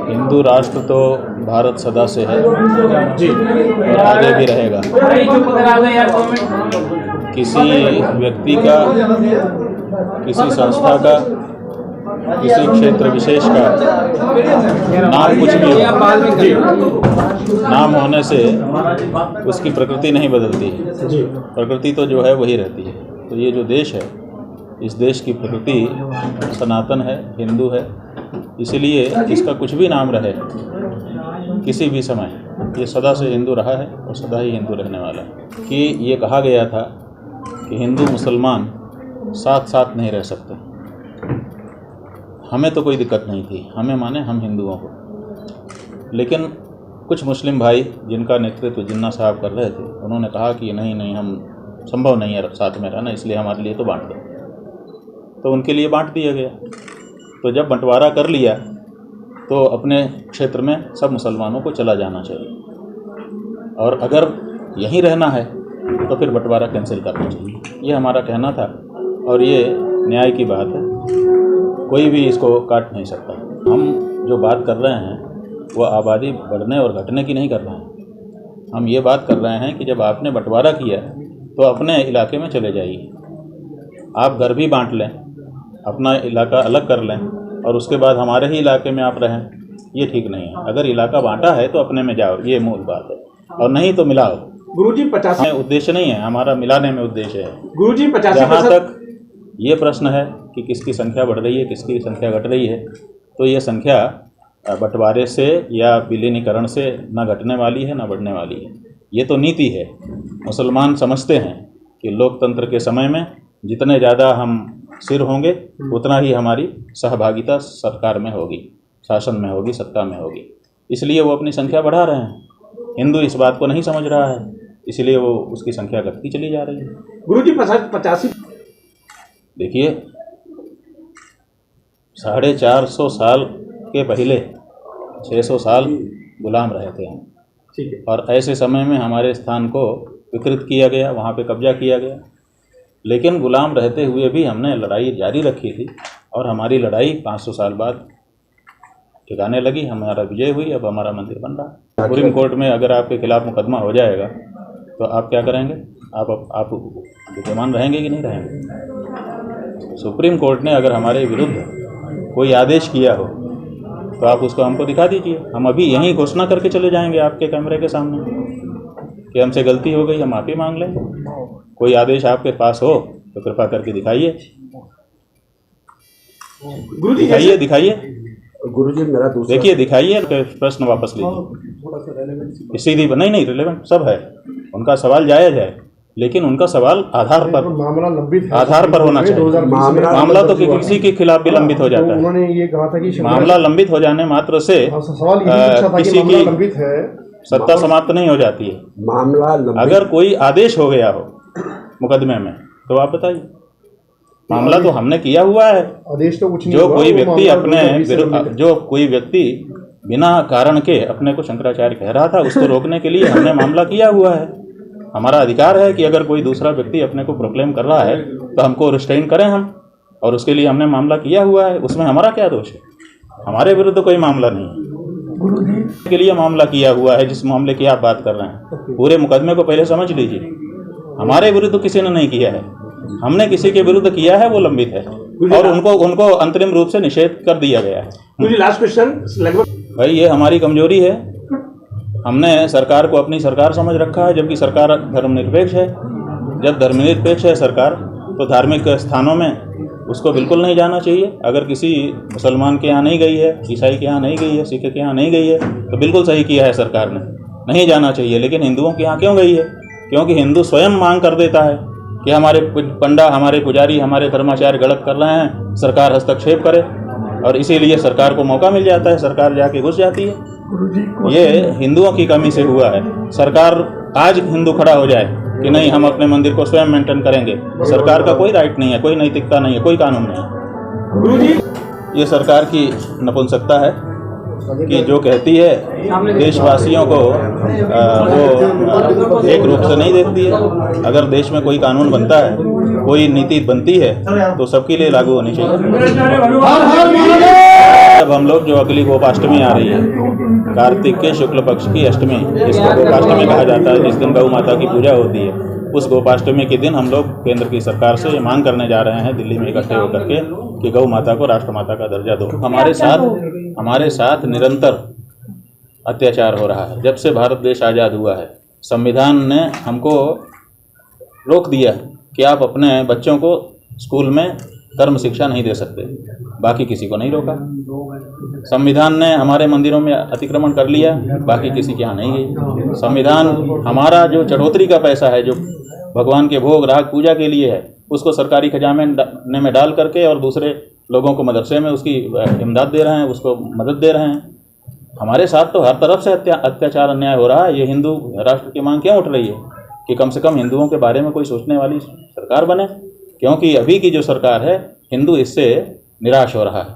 हिंदू राष्ट्र तो भारत सदा से है और आगे भी रहेगा। किसी व्यक्ति का, किसी संस्था का, किसी क्षेत्र विशेष का नाम कुछ भी हो, नाम होने से उसकी प्रकृति नहीं बदलती है। प्रकृति तो जो है वही रहती है। तो ये जो देश है, इस देश की प्रकृति सनातन है, हिंदू है। इसलिए इसका कुछ भी नाम रहे किसी भी समय, ये सदा से हिंदू रहा है और सदा ही हिंदू रहने वाला है। कि ये कहा गया था कि हिंदू मुसलमान साथ साथ नहीं रह सकते। हमें तो कोई दिक्कत नहीं थी, हमें माने हम हिंदुओं को। लेकिन कुछ मुस्लिम भाई जिनका नेतृत्व जिन्ना साहब कर रहे थे, उन्होंने कहा कि नहीं हम संभव नहीं है साथ में रहना, इसलिए हमारे लिए तो बांट दो। तो उनके लिए बांट दिया गया। तो जब बंटवारा कर लिया तो अपने क्षेत्र में सब मुसलमानों को चला जाना चाहिए, और अगर यहीं रहना है तो फिर बंटवारा कैंसिल करना चाहिए। ये हमारा कहना था और ये न्याय की बात है, कोई भी इसको काट नहीं सकता। हम जो बात कर रहे हैं वो आबादी बढ़ने और घटने की नहीं कर रहे हैं। हम ये बात कर रहे हैं कि जब आपने बंटवारा किया तो अपने इलाके में चले जाइए। आप घर भी बांट लें, अपना इलाका अलग कर लें और उसके बाद हमारे ही इलाके में आप रहें, ये ठीक नहीं है। अगर इलाका बांटा है तो अपने में जाओ, ये मूल बात है, और नहीं तो मिलाओ। गुरुजी 50 उद्देश्य नहीं है हमारा, मिलाने में उद्देश्य है। गुरुजी 50 जहाँ तक ये प्रश्न है कि किसकी संख्या बढ़ रही है, किसकी संख्या घट रही है, तो ये संख्या बंटवारे से या विलीनीकरण से न घटने वाली है न बढ़ने वाली है। ये तो नीति है। मुसलमान समझते हैं कि लोकतंत्र के समय में जितने ज़्यादा हम सिर होंगे उतना ही हमारी सहभागिता सरकार में होगी, शासन में होगी, सत्ता में होगी। इसलिए वो अपनी संख्या बढ़ा रहे हैं। हिंदू इस बात को नहीं समझ रहा है, इसलिए वो उसकी संख्या घटती चली जा रही है। गुरुजी 85 देखिए, 450 साल के पहले 600 साल गुलाम रहे थे हम, ठीक है, और ऐसे समय में हमारे स्थान को विकृत किया गया, वहाँ पे कब्जा किया गया। लेकिन गुलाम रहते हुए भी हमने लड़ाई जारी रखी थी, और हमारी लड़ाई 500 साल बाद ठिकाने लगी, हमारा विजय हुई, अब हमारा मंदिर बन रहा है। सुप्रीम कोर्ट में अगर आपके खिलाफ मुकदमा हो जाएगा तो आप क्या करेंगे? आप विद्यमान रहेंगे कि नहीं रहेंगे? सुप्रीम कोर्ट ने अगर हमारे विरुद्ध कोई आदेश किया हो तो आप उसको हमको दिखा दीजिए। हम अभी यहीं घोषणा करके चले जाएंगे आपके कैमरे के सामने कि हमसे गलती हो गई, हम माफ़ी मांग लें। कोई आदेश आपके पास हो तो कृपा करके दिखाइए। दिखाइए गुरुजी मेरा दूसरा देखिए, दिखाइए, प्रश्न वापस लीजिए। सीधी नहीं रिलेवेंट सब है, उनका सवाल जायज़ है, लेकिन उनका सवाल आधार पर होना चाहिए। मामला तो किसी के खिलाफ भी लंबित हो जाता है। उन्होंने ये कहा था कि मामला लंबित हो जाने मात्र से किसी की सत्ता समाप्त नहीं हो जाती है। मामला अगर कोई आदेश हो गया हो मुकदमे में तो आप बताइए। मामला तो हमने किया हुआ है। आदेश तो कुछ नहीं। जो कोई व्यक्ति बिना कारण के अपने को शंकराचार्य कह रहा था, उसको रोकने के लिए हमने मामला किया हुआ है। हमारा अधिकार है कि अगर कोई दूसरा व्यक्ति अपने को प्रोक्लेम कर रहा है तो हमको रिस्ट्रेन करें हम, और उसके लिए हमने मामला किया हुआ है। उसमें हमारा क्या दोष है? हमारे विरुद्ध कोई मामला नहीं है, के लिए मामला किया हुआ है। जिस मामले की आप बात कर रहे हैं, पूरे मुकदमे को पहले समझ लीजिए। हमारे विरुद्ध किसी ने नहीं किया है, हमने किसी के विरुद्ध किया है, वो लंबित है, और उनको अंतरिम रूप से निषेध कर दिया गया है। मुझे लास्ट क्वेश्चन भाई, ये हमारी कमजोरी है। हमने सरकार को अपनी सरकार समझ रखा है, जबकि सरकार धर्मनिरपेक्ष है। जब धर्मनिरपेक्ष है सरकार, तो धार्मिक स्थानों में उसको बिल्कुल नहीं जाना चाहिए। अगर किसी मुसलमान के यहाँ नहीं गई है, ईसाई के यहाँ नहीं गई है, सिख के यहाँ नहीं गई है, तो बिल्कुल सही किया है सरकार ने, नहीं जाना चाहिए। लेकिन हिंदुओं के यहाँ क्यों गई है? क्योंकि हिंदू स्वयं मांग कर देता है कि हमारे पंडा, हमारे पुजारी, हमारे धर्माचार्य गलत कर रहे हैं, सरकार हस्तक्षेप करे, और इसीलिए सरकार को मौका मिल जाता है, सरकार जाके घुस जाती है। ये हिंदुओं की कमी से हुआ है। सरकार आज हिंदू खड़ा हो जाए कि नहीं, हम अपने मंदिर को स्वयं मेंटेन करेंगे, सरकार का कोई राइट नहीं है, कोई नैतिकता नहीं है, कोई कानून नहीं है। ये सरकार की नपुंसकता है, कि जो कहती है देशवासियों को वो एक रूप से नहीं देखती है। अगर देश में कोई कानून बनता है, कोई नीति बनती है, तो सबके लिए लागू होनी चाहिए। अब हम लोग जो अगली गोपाष्टमी आ रही है, कार्तिक के शुक्ल पक्ष की अष्टमी, जिसको गोपाष्टमी कहा जाता है, जिस दिन गौ माता की पूजा होती है, उस गोपाष्टमी के दिन हम लोग केंद्र की सरकार से ये मांग करने जा रहे हैं दिल्ली में इकट्ठे होकर के कि गौ माता को राष्ट्रमाता का दर्जा दो। हमारे साथ निरंतर अत्याचार हो रहा है। जब से भारत देश आज़ाद हुआ है, संविधान ने हमको रोक दिया कि आप अपने बच्चों को स्कूल में कर्म शिक्षा नहीं दे सकते, बाकी किसी को नहीं रोका। संविधान ने हमारे मंदिरों में अतिक्रमण कर लिया, बाकी किसी के यहाँ नहीं गई। संविधान हमारा जो चढ़ोतरी का पैसा है, जो भगवान के भोग राग पूजा के लिए है, उसको सरकारी खजाने में डाल करके और दूसरे लोगों को मदरसे में उसकी इमदाद दे रहे हैं, उसको मदद दे रहे हैं। हमारे साथ तो हर तरफ से अत्याचार अन्याय हो रहा है। ये हिंदू राष्ट्र की मांग क्यों उठ रही है कि कम से कम हिंदुओं के बारे में कोई सोचने वाली सरकार बने, क्योंकि अभी की जो सरकार है, हिंदू इससे निराश हो रहा है।